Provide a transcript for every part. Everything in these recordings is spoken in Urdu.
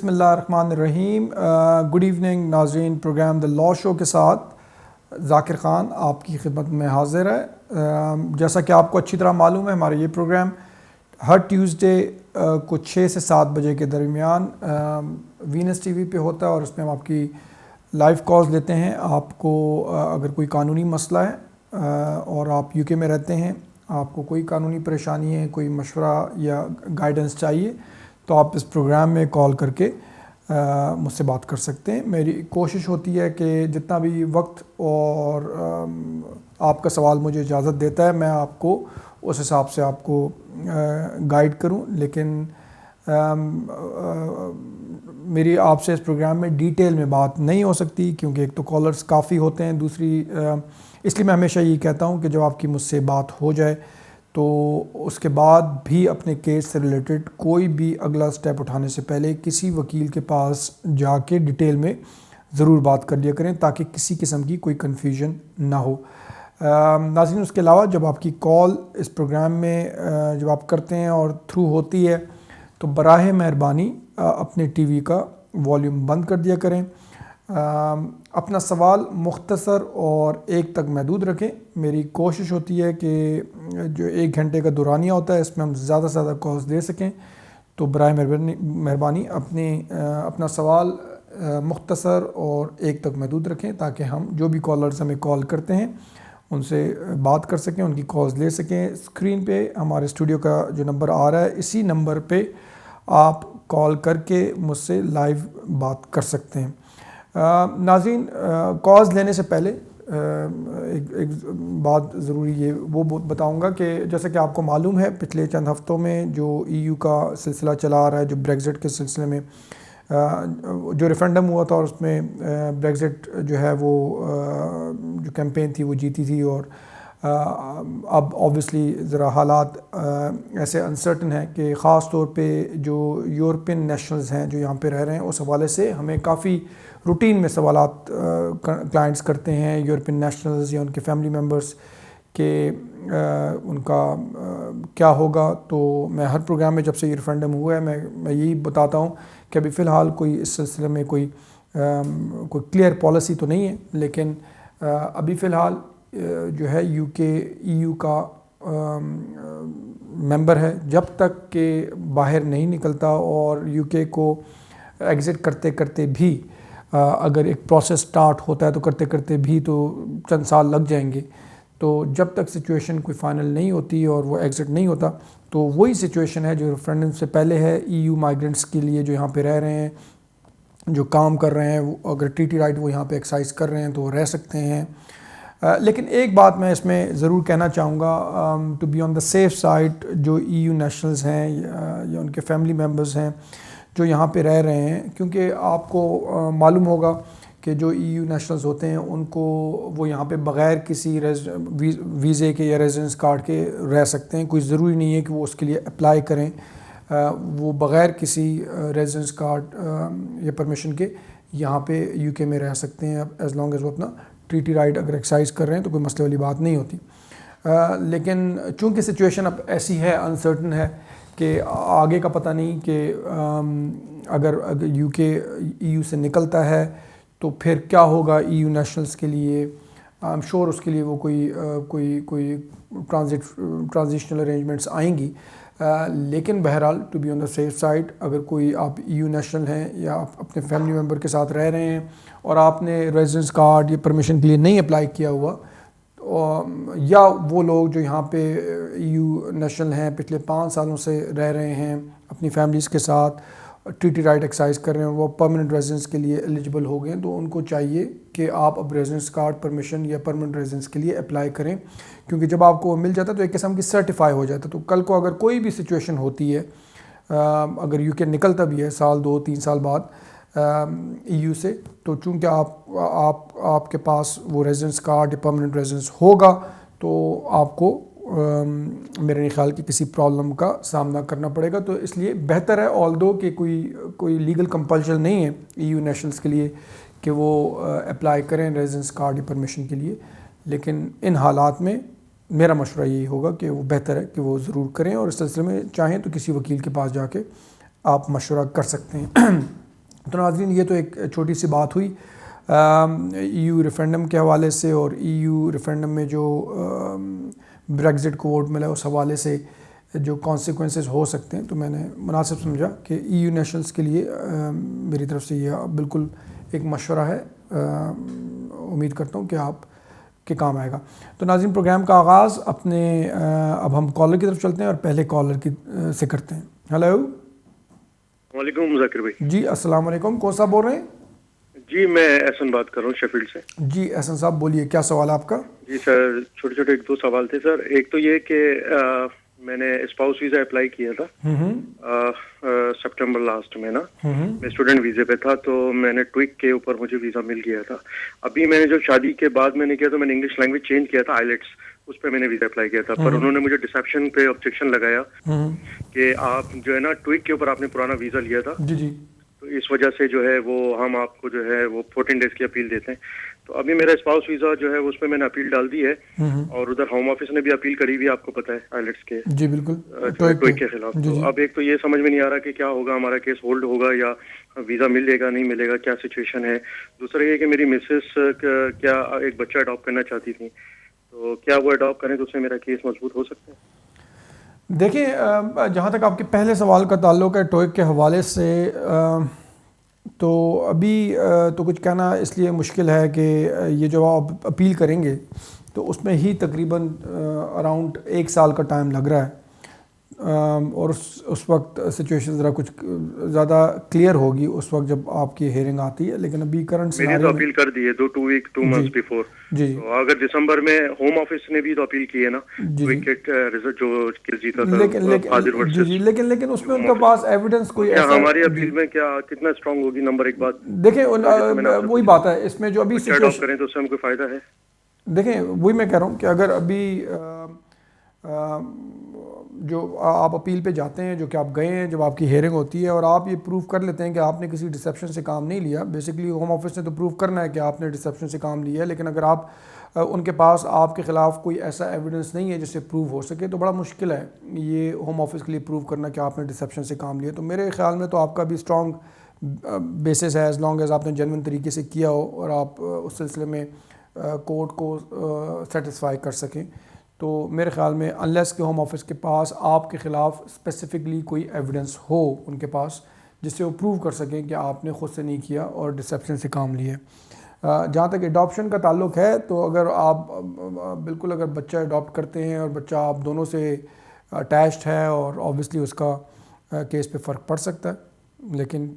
بسم اللہ الرحمن الرحیم۔ گڈ ایوننگ ناظرین، پروگرام دا لا شو کے ساتھ ذاکر خان آپ کی خدمت میں حاضر ہے۔ جیسا کہ آپ کو اچھی طرح معلوم ہے، ہمارا یہ پروگرام ہر ٹیوزڈے کو 6 سے 7 بجے کے درمیان وینس ٹی وی پہ ہوتا ہے، اور اس میں ہم آپ کی لائیو کالز لیتے ہیں۔ آپ کو اگر کوئی قانونی مسئلہ ہے اور آپ یو کے میں رہتے ہیں، آپ کو کوئی قانونی پریشانی ہے، کوئی مشورہ یا گائیڈنس چاہیے، تو آپ اس پروگرام میں کال کر کے مجھ سے بات کر سکتے ہیں۔ میری کوشش ہوتی ہے کہ جتنا بھی وقت اور آپ کا سوال مجھے اجازت دیتا ہے، میں آپ کو اس حساب سے آپ کو گائیڈ کروں، لیکن میری آپ سے اس پروگرام میں ڈیٹیل میں بات نہیں ہو سکتی، کیونکہ ایک تو کالرز کافی ہوتے ہیں، دوسری اس لیے میں ہمیشہ یہ کہتا ہوں کہ جب آپ کی مجھ سے بات ہو جائے تو اس کے بعد بھی اپنے کیس سے ریلیٹڈ کوئی بھی اگلا سٹیپ اٹھانے سے پہلے کسی وکیل کے پاس جا کے ڈیٹیل میں ضرور بات کر لیا کریں، تاکہ کسی قسم کی کوئی کنفیوژن نہ ہو۔ ناظرین، اس کے علاوہ جب آپ کی کال اس پروگرام میں جب آپ کرتے ہیں اور تھرو ہوتی ہے، تو براہ مہربانی اپنے ٹی وی کا والیوم بند کر دیا کریں۔ اپنا سوال مختصر اور ایک تک محدود رکھیں۔ میری کوشش ہوتی ہے کہ جو 1 گھنٹے کا دورانیہ ہوتا ہے، اس میں ہم زیادہ سے زیادہ کالز دے سکیں، تو برائے مہربانی اپنا سوال مختصر اور ایک تک محدود رکھیں، تاکہ ہم جو بھی کالرز ہمیں کال کرتے ہیں ان سے بات کر سکیں، ان کی کالز لے سکیں۔ اسکرین پہ ہمارے اسٹوڈیو کا جو نمبر آ رہا ہے، اسی نمبر پہ آپ کال کر کے مجھ سے لائیو بات کر سکتے ہیں۔ ناظرین، کالز لینے سے پہلے ایک بات ضروری ہے وہ بتاؤں گا کہ جیسا کہ آپ کو معلوم ہے، پچھلے چند ہفتوں میں جو EU کا سلسلہ چلا آ رہا ہے، جو بریگزٹ کے سلسلے میں جو ریفرینڈم ہوا تھا، اور اس میں بریگزٹ جو ہے وہ جو کیمپین تھی وہ جیتی تھی، اور اب آبویسلی ذرا حالات ایسے انسرٹن ہیں کہ خاص طور پہ جو یورپین نیشنلز ہیں جو یہاں پہ رہ رہے ہیں، اس حوالے سے ہمیں کافی روٹین میں سوالات کلائنٹس کرتے ہیں، یورپین نیشنلز یا ان کے فیملی ممبرز، کہ ان کا کیا ہوگا۔ تو میں ہر پروگرام میں جب سے یہ ریفرینڈم ہوا ہے، میں یہی بتاتا ہوں کہ ابھی فی الحال کوئی اس سلسلے میں کوئی کلیئر پالیسی تو نہیں ہے، لیکن ابھی فی الحال جو ہے EU کا ممبر ہے، جب تک کہ باہر نہیں نکلتا، اور UK کو ایگزٹ کرتے کرتے بھی اگر ایک پروسیس سٹارٹ ہوتا ہے تو کرتے کرتے بھی تو چند سال لگ جائیں گے، تو جب تک سچویشن کوئی فائنل نہیں ہوتی اور وہ ایگزٹ نہیں ہوتا، تو وہی سچویشن ہے جو ریفرینڈم سے پہلے ہے۔ EU مائیگرنٹس کے لیے جو یہاں پہ رہ رہے ہیں، جو کام کر رہے ہیں، وہ اگر ٹریٹی رائٹ وہ یہاں پہ ایکسرسائز کر رہے ہیں تو وہ رہ سکتے ہیں۔ لیکن ایک بات میں اس میں ضرور کہنا چاہوں گا، to be on the safe side, جو EU نیشنلز ہیں یا ان کے فیملی ممبرز ہیں جو یہاں پہ رہ رہے ہیں، کیونکہ آپ کو معلوم ہوگا کہ جو EU نیشنلز ہوتے ہیں ان کو وہ یہاں پہ بغیر کسی ویزے کے یا ریزیڈنس کارڈ کے رہ سکتے ہیں، کوئی ضروری نہیں ہے کہ وہ اس کے لیے اپلائی کریں، وہ بغیر کسی ریزیڈنس کارڈ یا پرمیشن کے یہاں پہ UK میں رہ سکتے ہیں، ایز لانگ ایز وہ اپنا ٹریٹی رائٹ اگر ایکسرسائز کر رہے ہیں تو کوئی مسئلے والی بات نہیں ہوتی۔ لیکن چونکہ سچویشن اب ایسی ہے، انسرٹن ہے، کہ آگے کا پتہ نہیں کہ اگر UK EU سے نکلتا ہے تو پھر کیا ہوگا EU نیشنلز کے لیے۔ آئی ایم شور اس کے لیے وہ کوئی ٹرانزیشنل ارینجمنٹس آئیں گی، لیکن بہرحال to be on the safe side, اگر کوئی آپ EU نیشنل ہیں یا آپ اپنے فیملی ممبر کے ساتھ رہ رہے ہیں اور آپ نے ریزیڈنس کارڈ یا پرمیشن کے لیے نہیں اپلائی کیا ہوا، یا وہ لوگ جو یہاں پہ EU نیشنل ہیں، پچھلے 5 سالوں سے رہ رہے ہیں اپنی فیملیز کے ساتھ، ٹریٹی رائٹ ایکسرسائز کر رہے ہیں، وہ پرماننٹ ریزیڈنس کے لیے ایلیجبل ہو گئے، تو ان کو چاہیے کہ آپ اب ریزیڈنس کارڈ، پرمیشن یا پرماننٹ ریزیڈنس کے لیے اپلائی کریں، کیونکہ جب آپ کو مل جاتا ہے تو ایک قسم کی سرٹیفائی ہو جاتا ہے۔ تو کل کو اگر کوئی بھی سچویشن ہوتی ہے، اگر UK نکلتا بھی ہے سال 2-3 سال بعد EU سے، تو چونکہ آپ کے پاس وہ ریزیڈنس کارڈ یا پرماننٹ ریزیڈنس ہوگا، تو آپ کو میرے نہیں خیال کہ کسی پرابلم کا سامنا کرنا پڑے گا۔ تو اس لیے بہتر ہے، آلدو کہ کوئی لیگل کمپلشن نہیں ہے EU نیشنلز کے لیے کہ وہ اپلائی کریں ریزیڈنس کارڈ یا پرمیشن کے لیے، لیکن ان حالات میں میرا مشورہ یہی ہوگا کہ وہ بہتر ہے کہ وہ ضرور کریں، اور اس سلسلے میں چاہیں تو کسی وکیل کے پاس جا کے آپ مشورہ کر سکتے ہیں۔ تو ناظرین یہ تو ایک چھوٹی سی بات ہوئی EU ریفرینڈم کے حوالے سے، اور EU ریفرینڈم میں جو بریگزٹ کو ووٹ ملا اس حوالے سے جو کانسیکوینسز ہو سکتے ہیں، تو میں نے مناسب سمجھا کہ EU نیشنلز کے لیے میری طرف سے یہ بالکل ایک مشورہ ہے، امید کرتا ہوں کہ آپ کے کام آئے گا۔ تو ناظرین پروگرام کا آغاز اپنے اب ہم کالر کی طرف چلتے ہیں اور پہلے کالر کی سے کرتے ہیں۔ ہیلو، وعلیکم ذاکر بھائی۔ جی السلام علیکم، کون صاحب بول رہے ہیں؟ جی میں احسن بات کر رہا ہوں شیفیلڈ سے۔ جی احسن صاحب بولیے، کیا سوال ہے آپ کا؟ جی سر، چھوٹے چھوٹے ایک دو سوال تھے سر۔ ایک تو یہ کہ میں نے اسپاؤس ویزا اپلائی کیا تھا سپٹمبر لاسٹ میں نا، میں اسٹوڈنٹ ویزے پہ تھا، تو میں نے ٹویک کے اوپر مجھے ویزا مل گیا تھا۔ ابھی میں نے جو شادی کے بعد میں نے کیا تو میں نے انگلش لینگویج چینج کیا تھا، آئیلیٹس، اس پہ میں نے ویزا اپلائی کیا تھا، پر انہوں نے مجھے ڈسیپشن پہ آبجیکشن لگایا کہ آپ جو ہے نا ٹویک کے اوپر آپ نے پرانا ویزا لیا تھا، جی جی، تو اس وجہ سے جو ہے وہ ہم آپ کو جو ہے وہ 14 ڈیز کی اپیل دیتے ہیں۔ تو ابھی میرا اسپاؤس ویزا جو ہے اس پہ میں نے اپیل ڈال دی ہے، اور ادھر ہوم آفس نے بھی اپیل کری ہوئی ہے، آپ کو پتہ ہے آئیلیٹس کے، جی بالکل، ٹویک کے خلاف۔ تو اب ایک تو یہ سمجھ میں نہیں آ رہا کہ کیا ہوگا، ہمارا کیس ہولڈ ہوگا یا ویزا ملے گا نہیں ملے گا، کیا سچویشن ہے۔ دوسرا یہ کہ میری مسز کیا ایک بچہ اڈاپٹ کرنا چاہتی تھی، تو کیا وہ اڈاپٹ کریں تو اس سے میرا کیس مضبوط ہو سکتا ہے؟ دیکھیں، جہاں تک آپ کے پہلے سوال کا تعلق ہے ٹوئک کے حوالے سے، تو ابھی تو کچھ کہنا اس لیے مشکل ہے کہ یہ جو آپ اپیل کریں گے تو اس میں ہی تقریباً اراؤنڈ 1 سال کا ٹائم لگ رہا ہے، اور اس وقت سچویشن ذرا کچھ زیادہ کلیئر ہوگی اس وقت جب آپ کی ہیئرنگ آتی ہے، لیکن ابھی کرنٹ میں نے تو اپیل کر دی ہے 2 months بیفور۔ جی تو اگر دسمبر میں ہوم آفس نے بھی تو اپیل کی ہے نا، وکٹ رزلٹ جو کیس جیتا تھا لیکن اس میں ان کے پاس ایویڈنس کوئی ایسا، ہماری اپیل میں کیا کتنا اسٹرانگ ہوگی؟ نمبر ایک بات دیکھیں وہی بات ہے اس میں جو ابھی اڈاپٹ کریں تو اس سے ہم کو فائدہ ہے۔ دیکھیں وہی میں کہہ رہا ہوں کہ اگر ابھی جو آپ اپیل پہ جاتے ہیں، جو کہ آپ گئے ہیں، جب آپ کی ہیئرنگ ہوتی ہے اور آپ یہ پروف کر لیتے ہیں کہ آپ نے کسی ڈسیپشن سے کام نہیں لیا، بیسیکلی ہوم آفس نے تو پروف کرنا ہے کہ آپ نے ڈسیپشن سے کام لیا ہے، لیکن اگر آپ ان کے پاس آپ کے خلاف کوئی ایسا ایویڈنس نہیں ہے جس سے پروف ہو سکے، تو بڑا مشکل ہے یہ ہوم آفس کے لیے پروف کرنا کہ آپ نے ڈسیپشن سے کام لیا۔ تو میرے خیال میں تو آپ کا بھی اسٹرانگ بیسس ہے، ایز لانگ ایز آپ نے جینوئن طریقے سے کیا ہو اور آپ اس سلسلے میں کورٹ کو سیٹسفائی کر سکیں، تو میرے خیال میں انلیس کہ ہوم آفس کے پاس آپ کے خلاف اسپیسیفکلی کوئی ایویڈنس ہو ان کے پاس جس سے وہ پروو کر سکیں کہ آپ نے خود سے نہیں کیا اور ڈسیپشن سے کام لیا۔ جہاں تک اڈاپشن کا تعلق ہے، تو اگر آپ بالکل اگر بچہ اڈاپٹ کرتے ہیں اور بچہ آپ دونوں سے اٹیچڈ ہے، اور آبویسلی اس کا کیس پہ فرق پڑ سکتا ہے، لیکن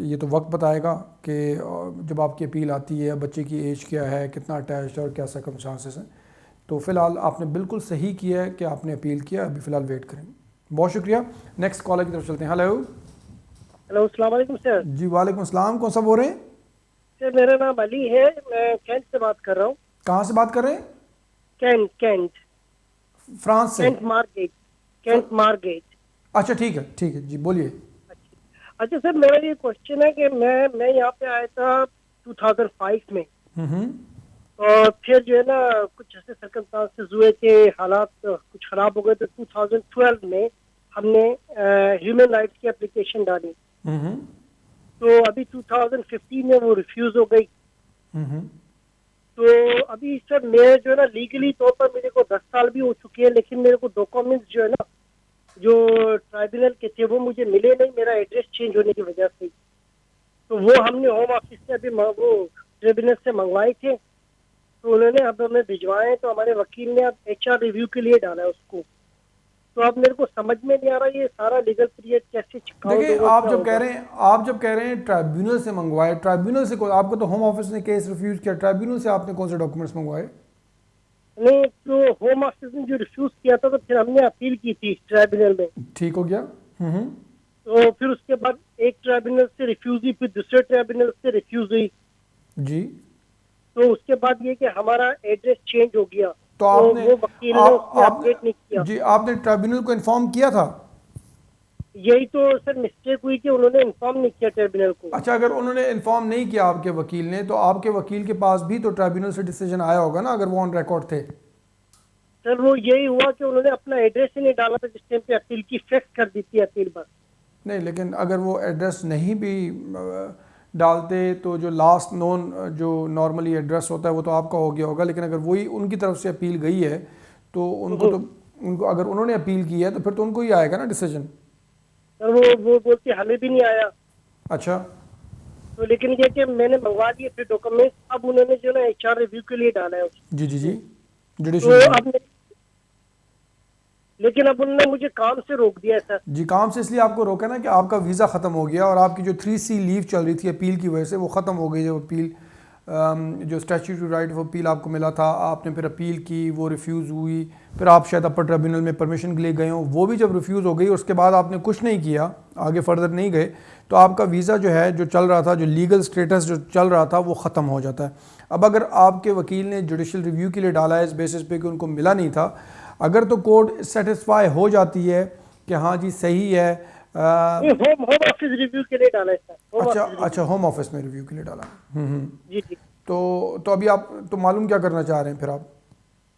یہ تو وقت بتائے گا کہ جب آپ کی اپیل آتی ہے بچے کی ایج کیا ہے، کتنا اٹیچڈ ہے اور کیا سرکمسٹانسز ہیں۔ تو فی الحال آپ نے بالکل صحیح کیا ہے کہ آپ نے اپیل کیا، ابھی فی الحال ویٹ کریں۔ بہت شکریہ، نیکسٹ کالر کی طرف چلتے ہیں۔ ہیلو، السلام علیکم سر۔ جی وعلیکم السلام، کون سا بول رہے ہیں؟ سر میرا نام علی ہے، میں کینٹ سے بات کر رہا ہوں۔ کہاں سے بات کر رہے ہیں؟ کینٹ فرانس سے؟ Kent Margaret. اچھا ٹھیک ہے، جی بولیے۔ اچھا سر، میرا یہ کوشچن ہے کہ میں یہاں پہ آیا تھا 2005 میں، اور پھر جو ہے نا کچھ ایسے سرکمسٹانسز ہوئے کہ حالات کچھ خراب ہو گئے، تو 2012 میں ہم نے ہیومن رائٹس کی اپلیکیشن ڈالی، تو ابھی 2015 میں وہ ریفیوز ہو گئی۔ تو ابھی سر میں جو ہے نا لیگلی طور پر میرے کو 10 سال بھی ہو چکے ہیں، لیکن میرے کو ڈاکومنٹس جو ہے نا جو ٹرائبونل کے تھے وہ مجھے ملے نہیں، میرا ایڈریس چینج ہونے کی وجہ سے۔ تو وہ ہم نے ہوم آفس سے ابھی وہ ٹرائبونل سے منگوائے تھے، تو انہوں نے اب ہمیں بھجوائے، تو ہمارے وکیل نے اب HR ریویو کے لیے ڈالا ہے اس کو۔ تو اب میرے کو سمجھ میں نہیں آ رہا یہ سارا لیگل پیریڈ کیسے چکاؤ۔ دیکھیں آپ جب کہہ رہے ہیں ٹرائبونل سے منگوائے، ٹرائبونل سے آپ کو تو ہوم آفس نے کیس ریفیوز کیا، ٹرائبونل سے آپ نے کون سے ڈاکومنٹس منگوائے؟ نہیں، تو ہوم آفس نے جو ریفیوز کیا تھا تو پھر ہم نے اپیل کی تھی ٹرائبونل میں، ٹھیک ہو گیا۔ تو پھر اس کے بعد ایک ٹرائبونل سے ریفیوز ہوئی، پھر دوسرے ٹرائبونل سے ریفیوز ہوئی، جی تو اس کے بعد یہ کہ ہمارا ایڈریس چینج ہو گیا، تو آپ نے وہ وکیل نے اس میں اپڈیٹ نہیں کیا۔ جی آپ نے ٹرائبونل کو انفارم کیا تھا؟ یہی تو سر مسٹیک ہوئی کہ انہوں نے انفارم نہیں کیا ٹرائبونل کو۔ اچھا، اگر انہوں نے انفارم نہیں کیا آپ کے وکیل نے، تو آپ کے وکیل کے پاس بھی تو ٹرائبونل سے ڈیسیجن آیا ہوگا نا، اگر وہ آن ریکارڈ تھے۔ سر وہ یہی ہوا کہ انہوں نے اپنا ایڈریس ہی نہیں ڈالا تھا جس ٹائم پہ اپیل کی، فیکس کر دی تھی اپیل پر۔ نہیں لیکن اگر وہ ایڈریس نہیں بھی ڈالتے تو جو لاسٹ نون جو نارملی ایڈریس ہوتا ہے وہ تو آپ کا ہو گیا ہوگا، لیکن اگر وہی ان کی طرف سے اپیل گئی ہے تو ان کو اگر انہوں نے اپیل کی ہے تو پھر تو ان کو ہی آئے گا نا ڈیسیجن. وہ بولتے ہمیں بھی نہیں آیا. اچھا. تو لیکن یہ کہ میں نے منگوا دیے پھر ڈاکومنٹ، اب انہوں نے جو نا HR ریویو کے لیے ڈالا ہے. جی جی جی تو جوڈیشل. اب لیکن اب انہوں نے مجھے کام سے روک دیا ہے سر. جی کام سے اس لیے آپ کو روکا نا کہ آپ کا ویزا ختم ہو گیا اور آپ کی جو 3C لیو چل رہی تھی اپیل کی وجہ سے وہ ختم ہو گئی. جو اپیل جو اسٹیچوٹری رائٹ آف اپیل آپ کو ملا تھا، آپ نے پھر اپیل کی، وہ ریفیوز ہوئی، پھر آپ شاید اپر ٹریبیونل میں پرمیشن کے لیے گئے ہوں، وہ بھی جب ریفیوز ہو گئی اس کے بعد آپ نے کچھ نہیں کیا، آگے فردر نہیں گئے، تو آپ کا ویزا جو ہے جو چل رہا تھا، جو لیگل سٹیٹس جو چل رہا تھا وہ ختم ہو جاتا ہے. اب اگر آپ کے وکیل نے جوڈیشل ریویو کے لیے ڈالا ہے اس بیسس پہ کہ ان کو ملا نہیں تھا، اگر تو کورٹ سیٹسفائی ہو جاتی ہے کہ ہاں جی صحیح ہے. ہوم آفس ریویو کے لیے ڈالا ہے سر. اچھا ہوم آفس میں ریویو کے لیے ڈالا. جی جی. تو ابھی آپ تو معلوم کیا کرنا چاہ رہے ہیں پھر آپ؟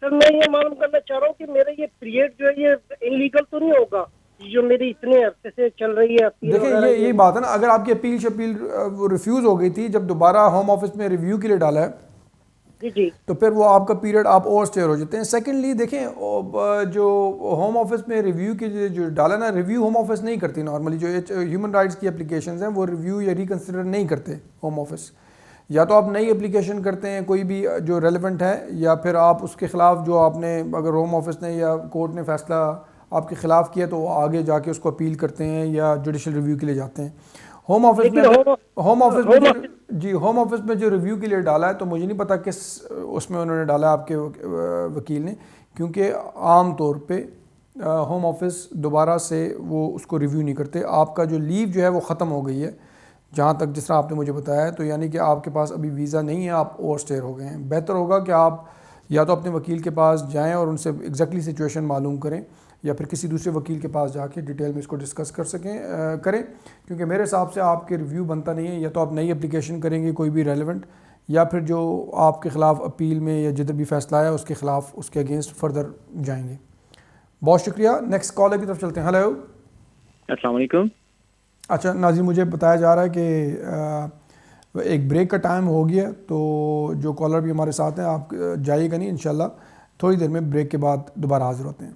سر میں یہ معلوم کرنا چاہ رہا ہوں کہ میرا یہ پیریڈ جو ہے یہ انلیگل تو نہیں ہوگا جو میری اتنے عرصے سے چل رہی ہے. دیکھیں یہی بات ہے نا، اگر آپ کی اپیل وہ ریفیوز ہو گئی تھی، جب دوبارہ ہوم آفس میں ریویو کے لیے ڈالا ہے جی جی تو پھر وہ آپ کا پیریڈ آپ اوور اسٹے ہو جاتے ہیں. سیکنڈلی دیکھیں جو ہوم آفس میں ریویو کی جو ڈالا نا، ریویو ہوم آفس نہیں کرتی نارملی. جو ہیومن رائٹس کی اپلیکیشنز ہیں وہ ریویو یا ریکنسیڈر نہیں کرتے ہوم آفس. یا تو آپ نئی اپلیکیشن کرتے ہیں کوئی بھی جو ریلیونٹ ہے، یا پھر آپ اس کے خلاف جو آپ نے اگر ہوم آفس نے یا کورٹ نے فیصلہ آپ کے خلاف کیا تو آگے جا کے اس کو اپیل کرتے ہیں یا جوڈیشل ریویو کے لیے جاتے ہیں. ہوم آفس میں ہوم آفس میں جو ریویو کے لیے ڈالا ہے تو مجھے نہیں پتا کس اس میں انہوں نے ڈالا ہے آپ کے وکیل نے، کیونکہ عام طور پہ ہوم آفس دوبارہ سے وہ اس کو ریویو نہیں کرتے. آپ کا جو لیو جو ہے وہ ختم ہو گئی ہے جہاں تک جس طرح آپ نے مجھے بتایا ہے، تو یعنی کہ آپ کے پاس ابھی ویزا نہیں ہے، آپ اوور اسٹے ہو گئے ہیں. بہتر ہوگا کہ آپ یا تو اپنے وکیل کے پاس جائیں اور ان سے ایگزیکٹلی سچویشن معلوم کریں، یا پھر کسی دوسرے وکیل کے پاس جا کے ڈیٹیل میں اس کو ڈسکس کریں، کیونکہ میرے حساب سے آپ کے ریویو بنتا نہیں ہے. یا تو آپ نئی اپلیکیشن کریں گے کوئی بھی ریلیونٹ، یا پھر جو آپ کے خلاف اپیل میں یا جدھر بھی فیصلہ آیا اس کے خلاف اس کے اگینسٹ فردر جائیں گے. بہت شکریہ. نیکسٹ کالر کی طرف چلتے ہیں. ہیلو السلام علیکم. اچھا ناظرین، مجھے بتایا جا رہا ہے کہ ایک بریک کا ٹائم ہو گیا، تو جو کالر بھی ہمارے ساتھ ہیں آپ جائیے گا نہیں، انشاءاللہ تھوڑی دیر میں بریک کے بعد دوبارہ حاضر ہوتے ہیں.